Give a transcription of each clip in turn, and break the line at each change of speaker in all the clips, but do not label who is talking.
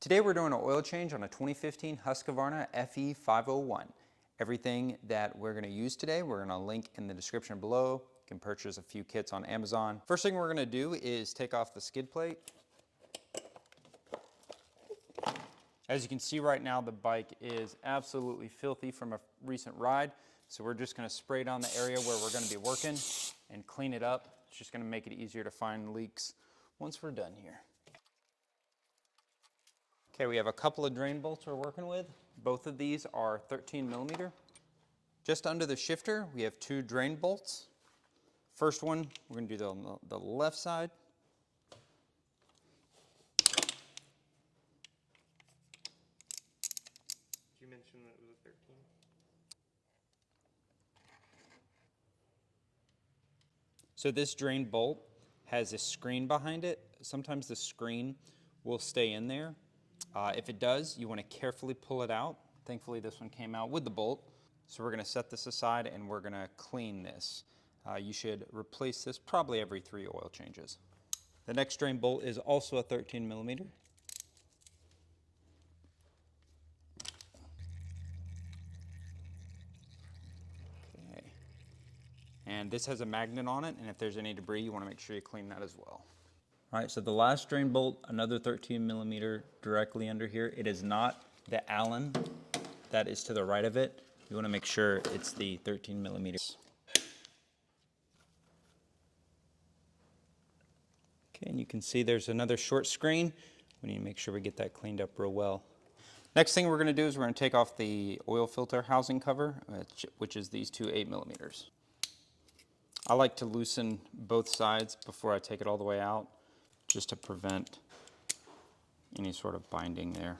Today we're doing an oil change on a 2015 Husqvarna FE501. Everything that we're going to use today, we're going to link in the description below. You can purchase a few kits on Amazon. First thing we're going to do is take off the skid plate. As you can see right now, the bike is absolutely filthy from a recent ride. So we're just going to spray down the area where we're going to be working and clean it up. It's just going to make it easier to find leaks once we're done here. Okay, we have a couple of drain bolts we're working with. Both of these are 13 millimeter. Just under the shifter, we have two drain bolts. First one, we're going to do the left side.
You mentioned that it was a 13?
So this drain bolt has a screen behind it. Sometimes the screen will stay in there. If it does, you want to carefully pull it out. Thankfully, this one came out with the bolt. So we're going to set this aside and we're going to clean this. You should replace this probably every 3 oil changes. The next drain bolt is also a 13 millimeter. Okay. And this has a magnet on it, and if there's any debris, you want to make sure you clean that as well. All right, so the last drain bolt, another 13 millimeter directly under here. It is not the Allen that is to the right of it. You want to make sure it's the 13 millimeters. Okay, and you can see there's another short screen. We need to make sure we get that cleaned up real well. Next thing we're going to do is we're going to take off the oil filter housing cover, which is these two 8 millimeters. I like to loosen both sides before I take it all the way out, just to prevent any sort of binding there.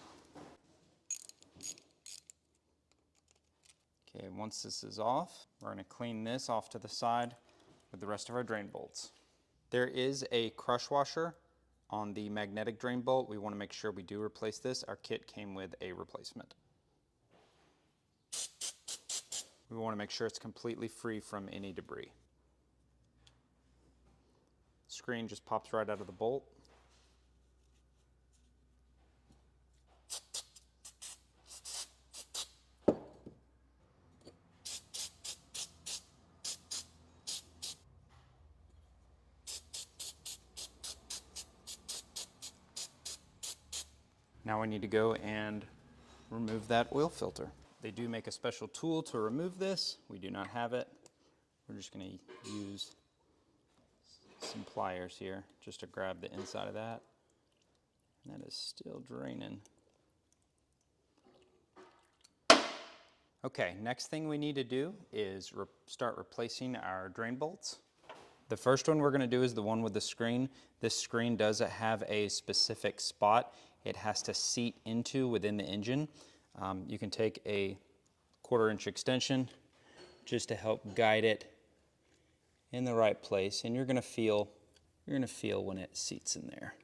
Okay, once this is off, we're going to clean this off to the side with the rest of our drain bolts. There is a crush washer on the magnetic drain bolt. We want to make sure we do replace this. Our kit came with a replacement. We want to make sure it's completely free from any debris. Screen just pops right out of the bolt. Now we need to go and remove that oil filter. They do make a special tool to remove this. We do not have it. We're just going to use some pliers here just to grab the inside of that. And that is still draining. Okay, next thing we need to do is start replacing our drain bolts. The first one we're going to do is the one with the screen. This screen does have a specific spot it has to seat into within the engine. You can take a 1/4 inch extension just to help guide it in the right place, and you're going to feel when it seats in there.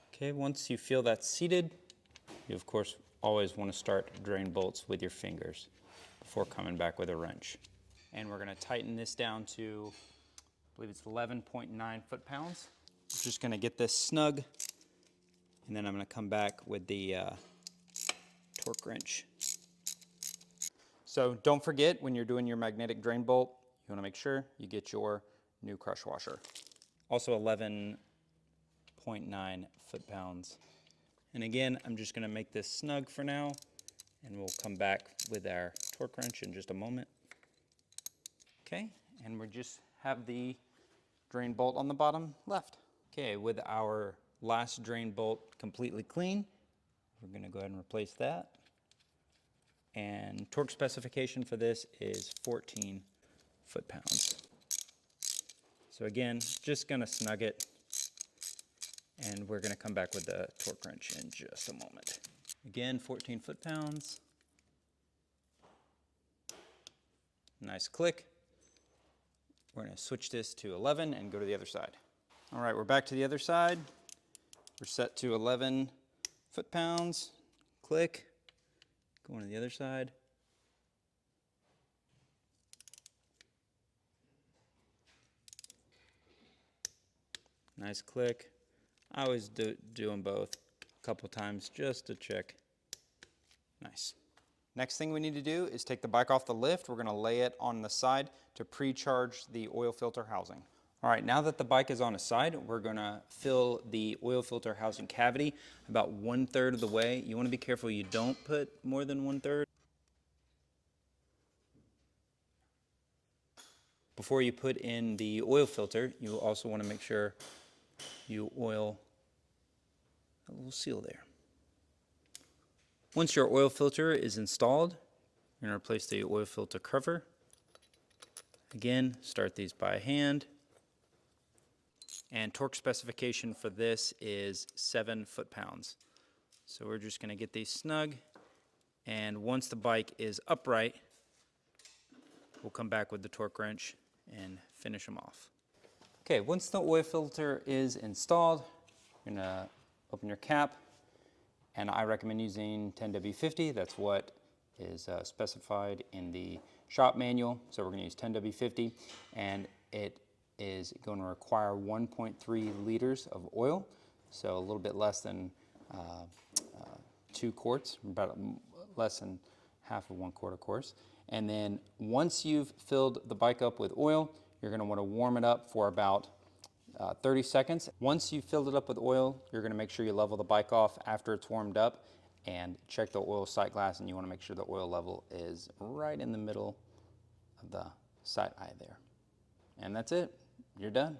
Okay, once you feel that seated, you of course always want to start drain bolts with your fingers before coming back with a wrench. And we're going to tighten this down to, I believe it's 11.9 foot-pounds. Just going to get this snug, and then I'm going to come back with the torque wrench. So don't forget, when you're doing your magnetic drain bolt, you want to make sure you get your new crush washer. Also 11.9 foot-pounds. And again, I'm just going to make this snug for now, and we'll come back with our torque wrench in just a moment. Okay, and we just have the drain bolt on the bottom left. Okay, with our last drain bolt completely clean, we're going to go ahead and replace that. And torque specification for this is 14 foot-pounds. So again, just going to snug it, and we're going to come back with the torque wrench in just a moment. Again, 14 foot-pounds. Nice click. We're going to switch this to 11 and go to the other side. All right, we're back to the other side. We're set to 11 foot-pounds. Click. Going to the other side. Nice click. I always do them both a couple times just to check. Nice. Next thing we need to do is take the bike off the lift. We're gonna lay it on the side to pre-charge the oil filter housing. All right, now that the bike is on its side, we're gonna fill the oil filter housing cavity about 1/3 of the way. You wanna be careful you don't put more than 1/3. Before you put in the oil filter, you also wanna make sure you oil a little seal there. Once your oil filter is installed, you're gonna replace the oil filter cover. Again, start these by hand. And torque specification for this is 7 foot-pounds. So we're just gonna get these snug, and once the bike is upright, we'll come back with the torque wrench and finish them off. Okay, once the oil filter is installed, you're gonna open your cap, and I recommend using 10W50. That's what is specified in the shop manual. So we're gonna use 10W50, and it is going to require 1.3 liters of oil, so a little bit less than 2 quarts, about less than half of 1 quart, of course. And then once you've filled the bike up with oil, you're gonna wanna warm it up for about 30 seconds. Once you've filled it up with oil, you're gonna make sure you level the bike off after it's warmed up and check the oil sight glass, and you wanna make sure the oil level is right in the middle of the sight eye there. And that's it, you're done.